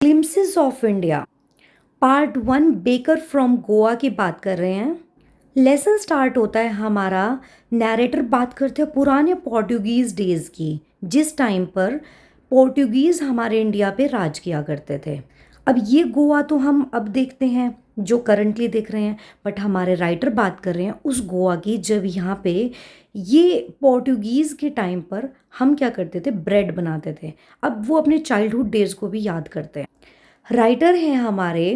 Glimpses of India part 1 baker from Goa की बात कर रहे हैं। लेसन स्टार्ट होता है हमारा। नैरेटर बात करते हैं पुराने पोर्टुगीज़ डेज़ की, जिस टाइम पर पोर्टुगीज़ हमारे इंडिया पे राज किया करते थे। अब ये गोवा तो हम अब देखते हैं, जो करंटली देख रहे हैं, बट हमारे राइटर बात कर रहे हैं उस गोवा की जब यहाँ पे ये पोर्टुगीज़ के टाइम पर हम क्या करते थे, ब्रेड बनाते थे। अब वो अपने चाइल्डहुड डेज़ को भी याद करते हैं। राइटर हैं हमारे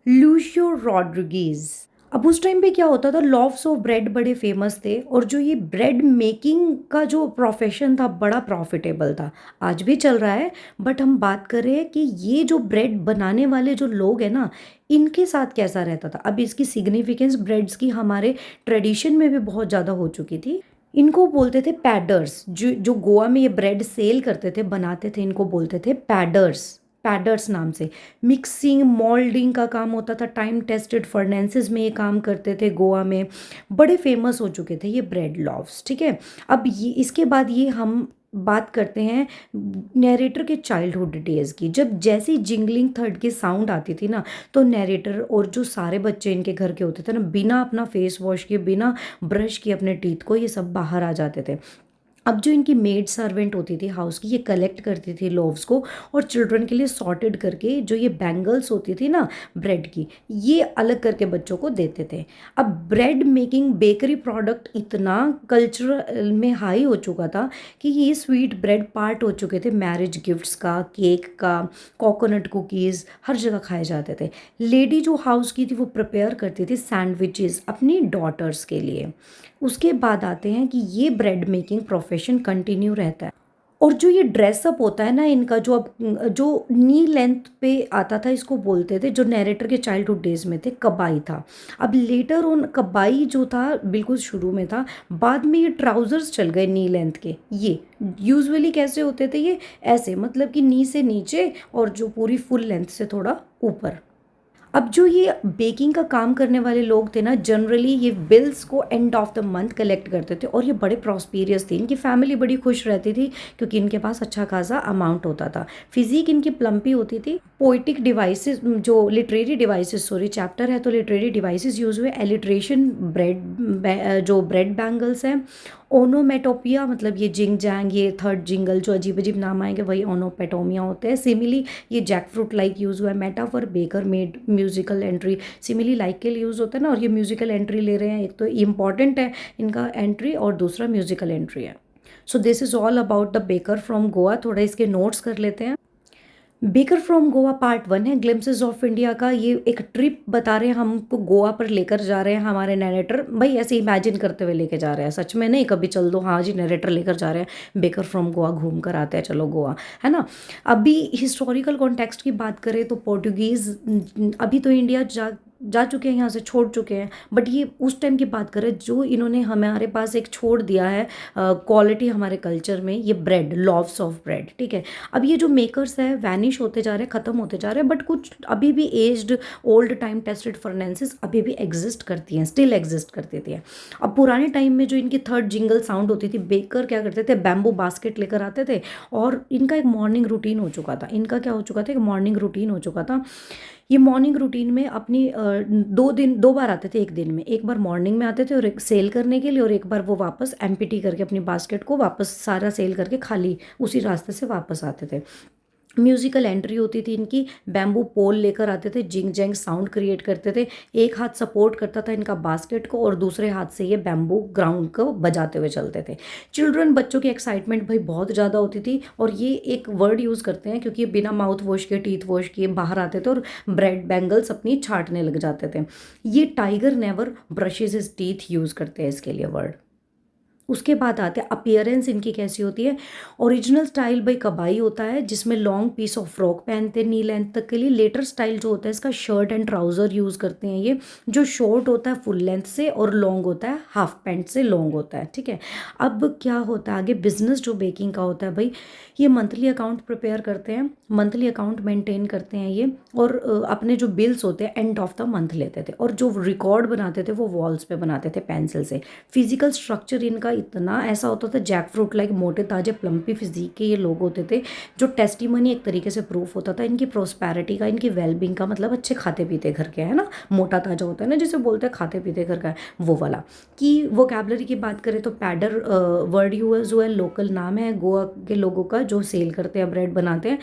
लूशियो रॉड्रिगीज। अब उस टाइम पे क्या होता था, लॉफ्स ऑफ ब्रेड बड़े फेमस थे और जो ये ब्रेड मेकिंग का जो प्रोफेशन था बड़ा प्रॉफिटेबल था। आज भी चल रहा है, बट हम बात कर रहे हैं कि ये जो ब्रेड बनाने वाले जो लोग हैं ना, इनके साथ कैसा रहता था। अब इसकी सिग्निफिकेंस ब्रेड्स की हमारे ट्रेडिशन में भी बहुत ज़्यादा हो चुकी थी। इनको बोलते थे पैडर्स। जो गोवा में ये ब्रेड सेल करते थे, बनाते थे, इनको बोलते थे पैडर्स। पैडर्स नाम से मिक्सिंग मोल्डिंग का काम होता था। टाइम टेस्टेड फर्नेंसेस में ये काम करते थे। गोवा में बड़े फेमस हो चुके थे ये ब्रेड लॉफ्स। ठीक है, अब ये इसके बाद ये हम बात करते हैं नैरेटर के चाइल्डहुड डेज़ की। जब जैसी जिंगलिंग थर्ड की साउंड आती थी ना, तो नैरेटर और जो सारे बच्चे इनके घर के होते थे ना, बिना अपना फेस वॉश किए, बिना ब्रश किए अपने टीथ को, ये सब बाहर आ जाते थे। अब जो इनकी मेड सर्वेंट होती थी हाउस की, ये कलेक्ट करती थी लोव्स को और चिल्ड्रन के लिए सॉर्टेड करके जो ये बैंगल्स होती थी ना ब्रेड की, ये अलग करके बच्चों को देते थे। अब ब्रेड मेकिंग बेकरी प्रोडक्ट इतना कल्चर में हाई हो चुका था कि ये स्वीट ब्रेड पार्ट हो चुके थे मैरिज गिफ्ट्स का, केक का, कोकोनट कुकीज़, हर जगह खाए जाते थे। लेडी जो हाउस की थी वो प्रिपेयर करती थी सैंडविचेस अपनी डॉटर्स के लिए। उसके बाद आते हैं कि ये ब्रेड मेकिंग प्रोफेशन कंटिन्यू रहता है। और जो ये ड्रेसअप होता है ना इनका, जो अब जो नी लेंथ पे आता था, इसको बोलते थे, जो नैरेटर के चाइल्डहुड डेज में थे, कबाई था। अब लेटर ऑन कबाई जो था बिल्कुल शुरू में था, बाद में ये ट्राउजर्स चल गए नी लेंथ के। ये यूजुअली कैसे होते थे, ये ऐसे, मतलब कि नी से नीचे और जो पूरी फुल लेंथ से थोड़ा ऊपर। अब जो ये बेकिंग का काम करने वाले लोग थे ना, जनरली ये बिल्स को end of the month collect करते थे और ये बड़े प्रॉस्पेरियस थे। इनकी फैमिली बड़ी खुश रहती थी क्योंकि इनके पास अच्छा खासा अमाउंट होता था। फिजिक इनकी प्लम्पी होती थी। पोइटिक डिवाइसेस, जो लिटरेरी डिवाइसेस, सॉरी चैप्टर है तो लिटरेरी डिवाइसेस यूज हुए। एलिट्रेशन, जो ब्रेड बैंगल्स हैं। ओनोमेटोपिया, मतलब ये जिंग जैंग, ये थर्ड जिंगल, जो अजीब अजीब नाम आएंगे वही ओनोपेटोमिया होते हैं। सिमिली, ये जैक फ्रूट लाइक यूज़ हुआ है। Metaphor, baker made musical entry, simile like के लिए यूज़ होता है ना, और ये म्यूजिकल एंट्री ले रहे हैं। एक तो इम्पॉर्टेंट है इनका एंट्री और दूसरा म्यूजिकल एंट्री है। So this is all about the baker from Goa. थोड़ा इसके नोट्स कर लेते हैं। बेकर फ्रॉम गोवा पार्ट 1 है ग्लिम्पसेस ऑफ इंडिया का। ये एक ट्रिप बता रहे हैं, हमको गोवा पर लेकर जा रहे हैं हमारे नैरेटर भाई। ऐसे इमेजिन करते हुए लेके जा रहे हैं, सच में नहीं, कभी चल दो, हाँ जी नैरेटर लेकर जा रहे हैं, बेकर फ्रॉम गोवा घूम कर आते हैं, चलो गोवा, है ना। अभी हिस्टोरिकल कॉन्टेक्स्ट की बात करें तो पोर्टुगीज़ अभी तो इंडिया जा जा चुके हैं, यहाँ से छोड़ चुके हैं, बट ये उस टाइम की बात करें जो इन्होंने हमारे पास एक छोड़ दिया है क्वालिटी हमारे कल्चर में, ये ब्रेड, लॉव्स ऑफ ब्रेड। ठीक है, अब ये जो मेकर्स है वैनिश होते जा रहे हैं, ख़त्म होते जा रहे हैं, बट कुछ अभी भी एज्ड ओल्ड टाइम टेस्टेड फर्नेंसेस अभी भी एग्जिस्ट करती हैं, स्टिल एग्जिस्ट करती थी। अब पुराने टाइम में जो इनकी थर्ड जिंगल साउंड होती थी, बेकर क्या करते थे, बैम्बू बास्केट लेकर आते थे और इनका एक मॉर्निंग रूटीन हो चुका था। इनका क्या हो चुका था, एक मॉर्निंग रूटीन हो चुका था। ये मॉर्निंग रूटीन में अपनी 2 बार आते थे एक दिन में। एक बार मॉर्निंग में आते थे और एक सेल करने के लिए, और एक बार वो वापस एम्प्टी करके अपनी बास्केट को वापस सारा सेल करके खाली उसी रास्ते से वापस आते थे। म्यूजिकल एंट्री होती थी इनकी। बैम्बू पोल लेकर आते थे, जिंग जैंग साउंड क्रिएट करते थे। एक हाथ सपोर्ट करता था इनका बास्केट को और दूसरे हाथ से ये बैम्बू ग्राउंड को बजाते हुए चलते थे। चिल्ड्रन, बच्चों की एक्साइटमेंट भाई बहुत ज़्यादा होती थी। और ये एक वर्ड यूज़ करते हैं क्योंकि ये बिना माउथ वॉश के, टीथ वॉश किए बाहर आते थे और ब्रेड बैंगल्स अपनी छाटने लग जाते थे। ये tiger never brushes his teeth use करते हैं इसके लिए वर्ड। उसके बाद आते हैं अपीयरेंस इनकी कैसी होती है। ओरिजिनल स्टाइल भाई कबाई होता है, जिसमें लॉन्ग पीस ऑफ फ्रॉक पहनते हैं नी लेंथ तक के लिए। लेटर स्टाइल जो होता है इसका शर्ट एंड ट्राउज़र यूज़ करते हैं ये, जो शॉर्ट होता है फुल लेंथ से और लॉन्ग होता है हाफ पैंट से लॉन्ग होता है। ठीक है, अब क्या होता है आगे, बिजनेस जो बेकिंग का होता है भाई, ये मंथली अकाउंट प्रिपेयर करते हैं, मंथली अकाउंट मेंटेन करते हैं ये, और अपने जो बिल्स होते हैं एंड ऑफ द मंथ लेते थे, और जो रिकॉर्ड बनाते थे वो वॉल्स पे बनाते थे पेंसिल से। फिजिकल स्ट्रक्चर इनका इतना ऐसा होता था, जैक फ्रूट लाइक मोटे ताजे प्लम्पी फिजिक के ये लोग होते थे, जो टेस्टिमनी एक तरीके से प्रूफ होता था इनकी प्रोस्पैरिटी का, इनकी वेलबींग का, मतलब अच्छे खाते पीते घर के है ना, मोटा ताजा होता है ना जिसे बोलते हैं खाते पीते घर का है वो वाला। कि वोकैबलरी की बात करें तो पैडर वर्ड यूज हुआ है, लोकल नाम है गोवा के लोगों का जो सेल करते हैं, ब्रेड बनाते हैं।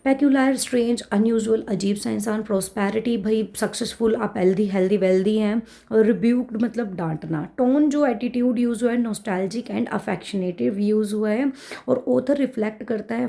पेक्यूलर, स्ट्रेंज, अनयूजुअल, अजीब सा इंसान। प्रोस्पैरिटी भाई सक्सेसफुल, आप हेल्दी हेल्दी वेल्दी हैं। और रिब्यूक्ड मतलब डांटना। टोन जो एटीट्यूड यूज़ हुआ है, नॉस्टैल्जिक एंड अफेक्शनेटिव यूज़ हुआ है। और ऑथर रिफ्लेक्ट करता है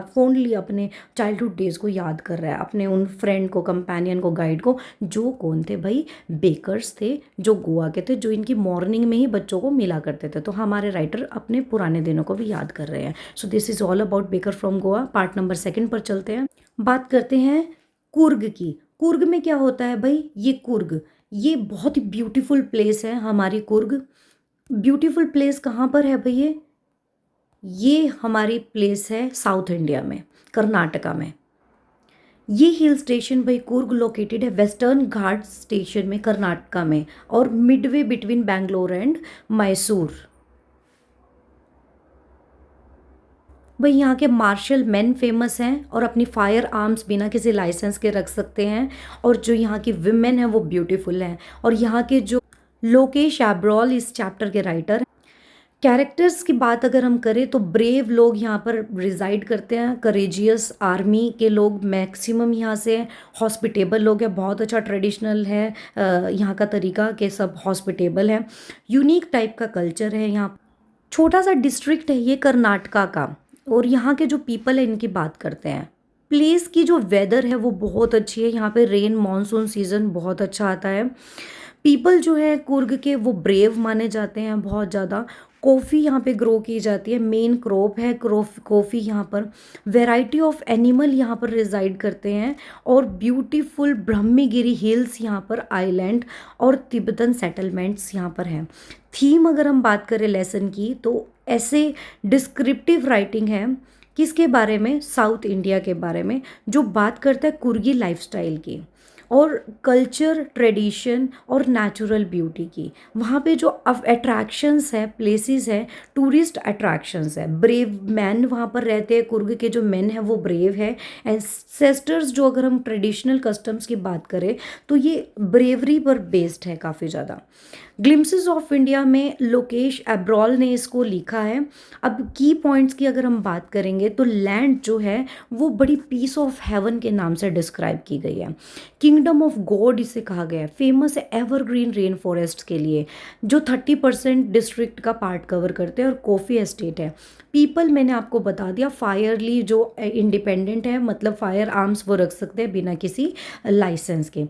फोनली अपने चाइल्डहुड डेज को याद कर रहा है, अपने उन फ्रेंड को, कंपेनियन को, गाइड को, जो कौन थे भाई, बेकर्स थे जो गोवा के थे, जो इनकी मॉर्निंग में ही बच्चों को मिला करते थे। तो हमारे राइटर अपने पुराने दिनों को भी याद कर रहे हैं। So this is all about baker from Goa. Part number 2 पर चलते हैं। बात करते हैं कुर्ग की। कुर्ग में क्या होता है भाई, ये कुर्ग, ये बहुत ही ब्यूटीफुल प्लेस है हमारी कुर्ग। ब्यूटीफुल प्लेस कहाँ पर है भाई, ये हमारी प्लेस है साउथ इंडिया में, कर्नाटका में। ये हिल स्टेशन भाई कुर्ग लोकेटेड है वेस्टर्न घाट स्टेशन में, कर्नाटका में, और Midway between Bangalore and Mysore. भाई यहाँ के मार्शल मैन फेमस हैं और अपनी फायर आर्म्स बिना किसी लाइसेंस के रख सकते हैं। और जो यहाँ की विमेन हैं वो ब्यूटीफुल हैं। और यहाँ के जो लोकेश एब्रॉल इस चैप्टर के राइटर। कैरेक्टर्स की बात अगर हम करें तो ब्रेव लोग यहाँ पर रिजाइड करते हैं, करेजियस आर्मी के लोग मैक्सिमम यहाँ से। हॉस्पिटेबल लोग हैं, बहुत अच्छा ट्रेडिशनल है यहाँ का तरीका कि सब हॉस्पिटेबल हैं। यूनिक टाइप का कल्चर है यहाँ। छोटा सा डिस्ट्रिक्ट है ये कर्नाटका का। और यहाँ के जो पीपल है इनकी बात करते हैं। प्लेस की जो वेदर है वो बहुत अच्छी है, यहाँ पे रेन मानसून सीजन बहुत अच्छा आता है। पीपल जो है कुर्ग के वो ब्रेव माने जाते हैं बहुत ज़्यादा। कॉफ़ी यहाँ पे ग्रो की जाती है, मेन क्रॉप है कॉफ़ी यहाँ पर। वैरायटी ऑफ एनिमल यहाँ पर रिजाइड करते हैं। और ब्यूटीफुल ब्रह्मगिरी हिल्स यहाँ पर, आइलैंड और तिब्बतन सेटलमेंट्स यहाँ पर हैं। थीम अगर हम बात करें लेसन की तो ऐसे डिस्क्रिप्टिव राइटिंग है किसके बारे में, साउथ इंडिया के बारे में, जो बात करता है कुर्गी लाइफस्टाइल की और कल्चर, ट्रेडिशन और नेचुरल ब्यूटी की। वहाँ पे जो अट्रैक्शंस है, प्लेसेस है, टूरिस्ट अट्रैक्शंस है। ब्रेव मैन वहाँ पर रहते हैं, कुर्ग के जो मैन हैं वो ब्रेव है। एंसेस्टर्स जो अगर हम ट्रेडिशनल कस्टम्स की बात करें तो ये ब्रेवरी पर बेस्ड है काफ़ी ज़्यादा। ग्लिम्सेस ऑफ इंडिया में लोकेश एब्रॉल ने इसको लिखा है। अब की पॉइंट्स की अगर हम बात करेंगे तो लैंड जो है वो बड़ी पीस ऑफ हेवन के नाम से डिस्क्राइब की गई है। किंगडम ऑफ गॉड इसे कहा गया है। फेमस है एवरग्रीन रेन फॉरेस्ट के लिए, जो 30% डिस्ट्रिक्ट का पार्ट कवर करते हैं। और कॉफ़ी एस्टेट है। पीपल मैंने आपको बता दिया, फायरली जो इंडिपेंडेंट है, मतलब फायर आर्म्स वो रख सकते हैं बिना किसी लाइसेंस के।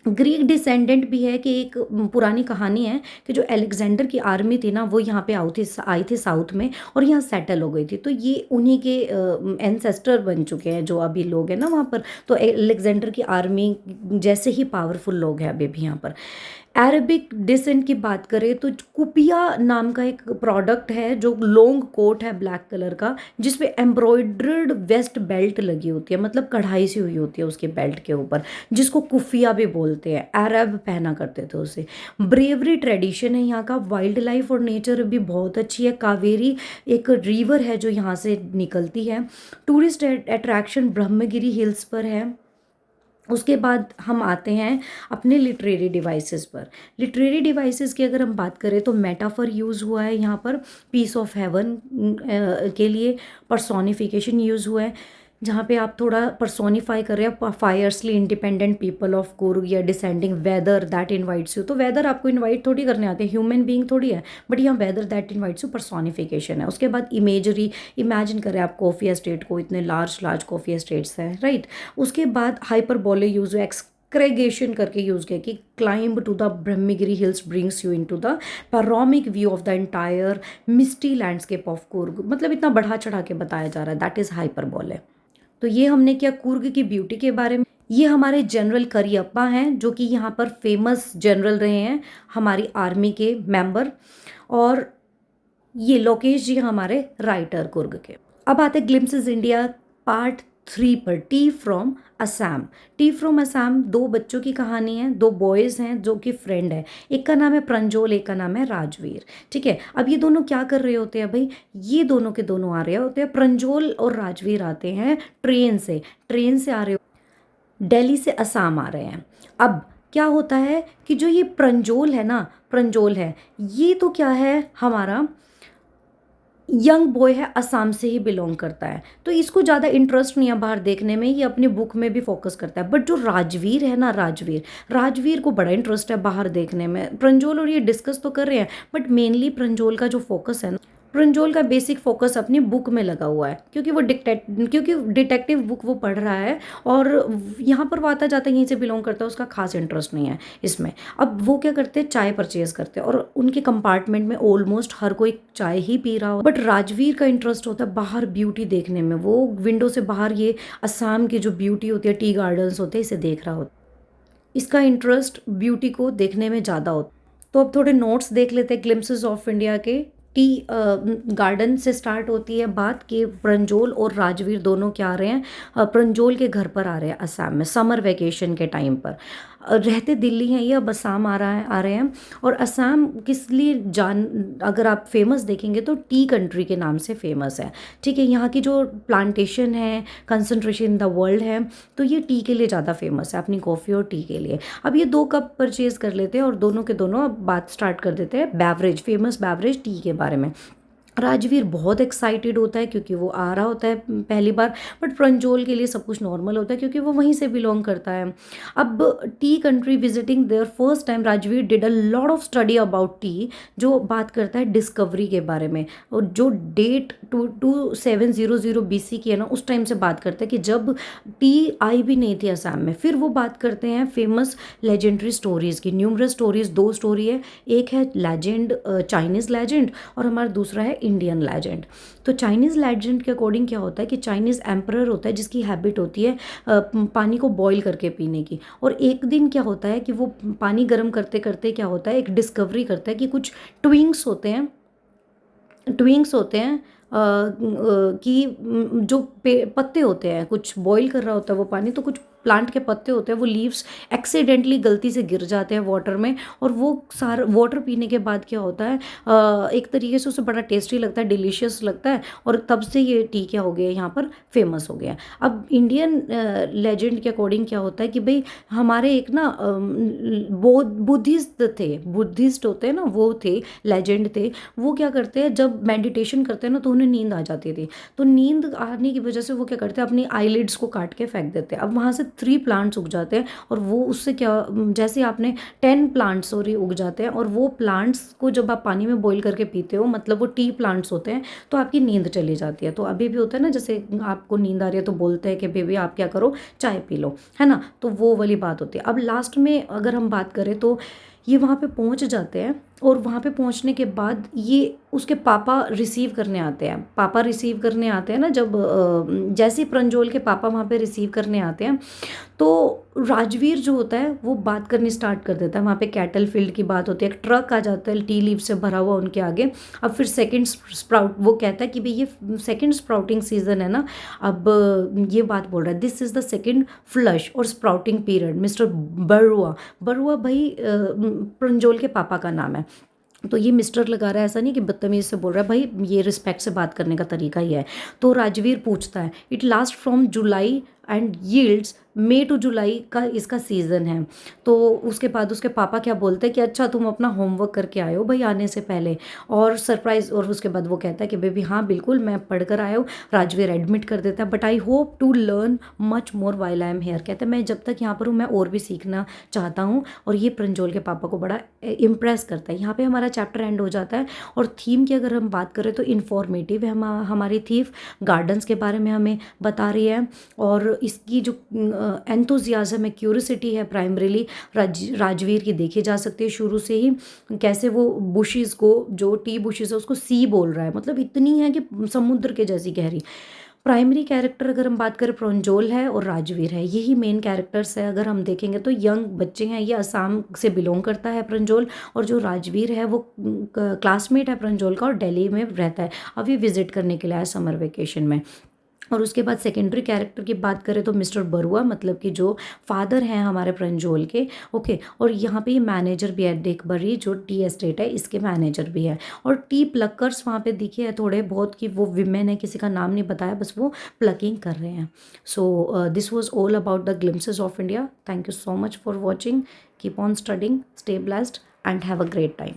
ग्रीक डिसेंडेंट भी है कि एक पुरानी कहानी है कि जो अलेक्जेंडर की आर्मी थी ना वो यहाँ पे आई थी साउथ में और यहाँ सेटल हो गई थी। तो ये उन्हीं के एंसेस्टर बन चुके हैं जो अभी लोग हैं ना वहाँ पर। तो अलेक्जेंडर की आर्मी जैसे ही पावरफुल लोग हैं अभी भी यहाँ पर। अरेबिक डिसेंट की बात करें तो कुपिया नाम का एक प्रोडक्ट है जो लॉन्ग कोट है ब्लैक कलर का, जिसपे एम्ब्रॉयड्र्ड वेस्ट बेल्ट लगी होती है, मतलब कढ़ाई सी हुई होती है उसके बेल्ट के ऊपर, जिसको कुफिया भी बोलते हैं। अरब पहना करते थे उसे। ब्रेवरी ट्रेडिशन है यहाँ का। वाइल्ड लाइफ और नेचर भी बहुत अच्छी है। कावेरी एक रिवर है जो यहाँ से निकलती है। टूरिस्ट अट्रैक्शन ब्रह्मगिरी हिल्स पर है। उसके बाद हम आते हैं अपने लिटरेरी डिवाइसेस पर। लिटरेरी डिवाइसेस की अगर हम बात करें तो मेटाफर यूज़ हुआ है यहाँ पर पीस ऑफ हेवन के लिए। पर्सोनिफिकेशन यूज़ हुआ है जहाँ पे आप थोड़ा पर्सोनिफाई कर रहे हैं फायर्सली इंडिपेंडेंट पीपल ऑफ कुर्ग या descending whether that invites you. तो वेदर आपको इनवाइट थोड़ी करने आते हैं, ह्यूमन बीइंग थोड़ी है, बट यहाँ whether that invites you personification है। उसके बाद इमेजरी, इमेजिन करें आप कॉफ़ी एस्टेट को, इतने लार्ज लार्ज कॉफ़ी एस्टेट्स हैं, राइट। उसके बाद हाइपरबोले यूज हुआ, एक्सक्रेगेशन करके यूज किया कि climb to the Brahmagiri hills brings you into the panoramic view of the entire misty landscape of Coorg. मतलब इतना बढ़ा चढ़ा के बताया जा रहा है, दैट इज हाइपरबोले। तो ये हमने किया कुर्ग की ब्यूटी के बारे में। ये हमारे जनरल करियप्पा हैं जो कि यहाँ पर फेमस जनरल रहे हैं, हमारी आर्मी के मेंबर। और ये लोकेश जी हमारे राइटर कुर्ग के। अब आते ग्लिम्सेस इंडिया पार्ट 3 पर, T from Assam. T from Assam दो बच्चों की कहानी है, दो बॉयज़ हैं जो कि फ्रेंड है। एक का नाम है प्रंजोल, एक का नाम है राजवीर। ठीक है, अब ये दोनों क्या कर रहे होते हैं भाई, ये दोनों के दोनों आ रहे होते हैं। प्रंजोल और राजवीर आते हैं ट्रेन से आ रहे हो, दिल्ली से असम आ रहे हैं। अब क्या होता है कि जो ये प्रंजोल है ना, प्रंजोल है, ये तो क्या है, हमारा यंग बॉय है, असम से ही बिलोंग करता है, तो इसको ज़्यादा इंटरेस्ट नहीं है बाहर देखने में, ये अपनी बुक में भी फोकस करता है। बट जो राजवीर है ना, राजवीर को बड़ा इंटरेस्ट है बाहर देखने में। प्रंजोल और ये डिस्कस तो कर रहे हैं, बट मेनली प्रंजोल का जो फोकस है ना, प्रंजोल का बेसिक फोकस अपनी बुक में लगा हुआ है, क्योंकि डिटेक्टिव बुक वो पढ़ रहा है, और यहाँ पर वो आता जाता यहीं से बिलोंग करता है, उसका खास इंटरेस्ट नहीं है इसमें। अब वो क्या करते हैं, चाय परचेज करते हैं, और उनके कंपार्टमेंट में ऑलमोस्ट हर कोई चाय ही पी रहा हो। बट राजवीर का इंटरेस्ट होता है बाहर ब्यूटी देखने में, वो विंडो से बाहर ये असम की जो ब्यूटी होती है, टी गार्डन्स होते हैं, इसे देख रहा होता है। इसका इंटरेस्ट ब्यूटी को देखने में ज़्यादा होता है। तो अब थोड़े नोट्स देख लेते हैं ग्लिम्पसेस ऑफ इंडिया के। टी गार्डन से स्टार्ट होती है बात कि प्रंजोल और राजवीर दोनों क्या आ रहे हैं, प्रंजोल के घर पर आ रहे हैं असम में समर वेकेशन के टाइम पर। रहते दिल्ली हैं ये, अब असम आ रहे हैं। और असम किस लिए अगर आप फेमस देखेंगे तो टी कंट्री के नाम से फेमस है। ठीक है, यहाँ की जो प्लांटेशन है, कंसंट्रेशन इन द वर्ल्ड है, तो ये टी के लिए ज़्यादा फेमस है, अपनी कॉफ़ी और टी के लिए। अब ये 2 कप परचेज कर लेते हैं, और दोनों के दोनों अब बात स्टार्ट कर देते हैं फेमस बेवरेज टी के बारे में। राजवीर बहुत एक्साइटेड होता है क्योंकि वो आ रहा होता है पहली बार, बट प्रंजोल के लिए सब कुछ नॉर्मल होता है क्योंकि वो वहीं से बिलोंग करता है। अब tea country visiting there first time, Rajveer did a lot of study about tea, जो बात करता है डिस्कवरी के बारे में, और जो डेट 2700 BC की है ना, उस टाइम से बात करते हैं कि जब टी आई भी नहीं थी असम में। फिर वो बात करते हैं फेमस लेजेंडरी स्टोरीज़ की, न्यूमरस स्टोरीज, 2 स्टोरी है, एक है लेजेंड, चाइनीज़ लेजेंड, और हमारा दूसरा है इंडियन लेजेंड। तो चाइनीज़ लेजेंड के अकॉर्डिंग क्या होता है कि चाइनीज़ एम्परर होता है जिसकी हैबिट होती है पानी को बॉईल करके पीने की, और एक दिन क्या होता है कि वो पानी गर्म करते करते क्या होता है, एक डिस्कवरी करता है कि कुछ ट्विंग्स होते हैं, कि जो पत्ते होते हैं, कुछ बॉईल कर रहा होता है वो पानी, तो कुछ प्लांट के पत्ते होते हैं, वो लीव्स एक्सीडेंटली गलती से गिर जाते हैं वाटर में, और वो सारा वाटर पीने के बाद क्या होता है, एक तरीके से उसे बड़ा टेस्टी लगता है, डिलीशियस लगता है, और तब से ये टी क्या हो गया, यहाँ पर फेमस हो गया। अब इंडियन लेजेंड के अकॉर्डिंग क्या होता है कि भाई हमारे एक ना बुद्धिस्ट होते हैं ना, वो थे, लेजेंड थे। वो क्या करते हैं, जब मेडिटेशन करते हैं ना तो उन्हें नींद आ जाती थी, तो नींद आने की वजह से वो क्या करते हैं, अपनी आईलिड्स को काट के फेंक देते हैं। अब वहाँ से 3 प्लांट्स उग जाते हैं, और वो उससे क्या, जैसे आपने 10 प्लांट्स सॉरी उग जाते हैं, और वो प्लांट्स को जब आप पानी में बॉईल करके पीते हो, मतलब वो टी प्लांट्स होते हैं, तो आपकी नींद चली जाती है। तो अभी भी होता है ना, जैसे आपको नींद आ रही है तो बोलते हैं कि बेबी आप क्या करो, चाय पी लो, है ना, तो वो वाली बात होती है। अब लास्ट में अगर हम बात करें तो ये वहाँ पे पहुँच जाते हैं, और वहाँ पे पहुँचने के बाद ये उसके पापा रिसीव करने आते हैं। ना, जब जैसे ही प्रंजोल के पापा वहाँ पे रिसीव करने आते हैं, तो राजवीर जो होता है वो बात करनी स्टार्ट कर देता है। वहाँ पे कैटल फील्ड की बात होती है, एक ट्रक आ जाता है टी लीव से भरा हुआ उनके आगे। अब फिर सेकंड स्प्राउट, वो कहता है कि भाई ये सेकंड स्प्राउटिंग सीजन है ना, अब ये बात बोल रहा है, this is the second flush और स्प्राउटिंग पीरियड। मिस्टर बरुआ भाई प्रंजोल के पापा का नाम है। तो ये मिस्टर लगा रहा है, ऐसा नहीं कि बदतमीज से बोल रहा है, भाई ये रिस्पेक्ट से बात करने का तरीका ही है। तो राजवीर पूछता है, it last from July and yields May to July का इसका सीज़न है। तो उसके बाद उसके पापा क्या बोलते हैं कि अच्छा तुम अपना होमवर्क करके आए हो भाई आने से पहले, और सरप्राइज, और उसके बाद वो कहता है कि बेबी हाँ बिल्कुल मैं पढ़ कर आया हूँ। राजवीर एडमिट कर देता है, but I hope to learn much more while I am here. कहता है मैं जब तक यहाँ पर हूँ मैं और भी सीखना चाहता हूँ, और ये प्रंजोल के पापा को बड़ा इम्प्रेस करता है। यहाँ पे हमारा चैप्टर एंड हो जाता है। और थीम की अगर हम बात करें तो इन्फॉर्मेटिव है, हमारी थीम गार्डन्स के बारे में हमें बता रही है, और इसकी जो एंथुजियाज्म है, क्यूरियोसिटी है, प्राइमरीली राजवीर की देखी जा सकती है शुरू से ही। कैसे वो बुशेस को, जो टी बुशेस है उसको सी बोल रहा है, मतलब इतनी है कि समुद्र के जैसी गहरी। प्राइमरी कैरेक्टर अगर हम बात करें प्रंजोल है और राजवीर है, यही मेन कैरेक्टर्स है। अगर हम देखेंगे तो यंग बच्चे हैं, ये असम से बिलोंग करता है प्रंजोल, और जो राजवीर है वो क्लासमेट है प्रंजोल का और दिल्ली में रहता है। अब ये विजिट करने के लिए आया समर वेकेशन में। और उसके बाद सेकेंडरी कैरेक्टर की बात करें तो मिस्टर बरुआ, मतलब कि जो फादर हैं हमारे प्रंजोल के। ओके, और यहाँ पे मैनेजर भी है, डेकबरी जो टी एस्टेट है इसके मैनेजर भी है। और टी प्लकर्स वहाँ पे दिखे हैं थोड़े बहुत कि वो विमेन है, किसी का नाम नहीं बताया, बस वो प्लकिंग कर रहे हैं। So this was all about the glimpses of India. Thank you so much for watching. Keep on studying, stay blessed and have a great time.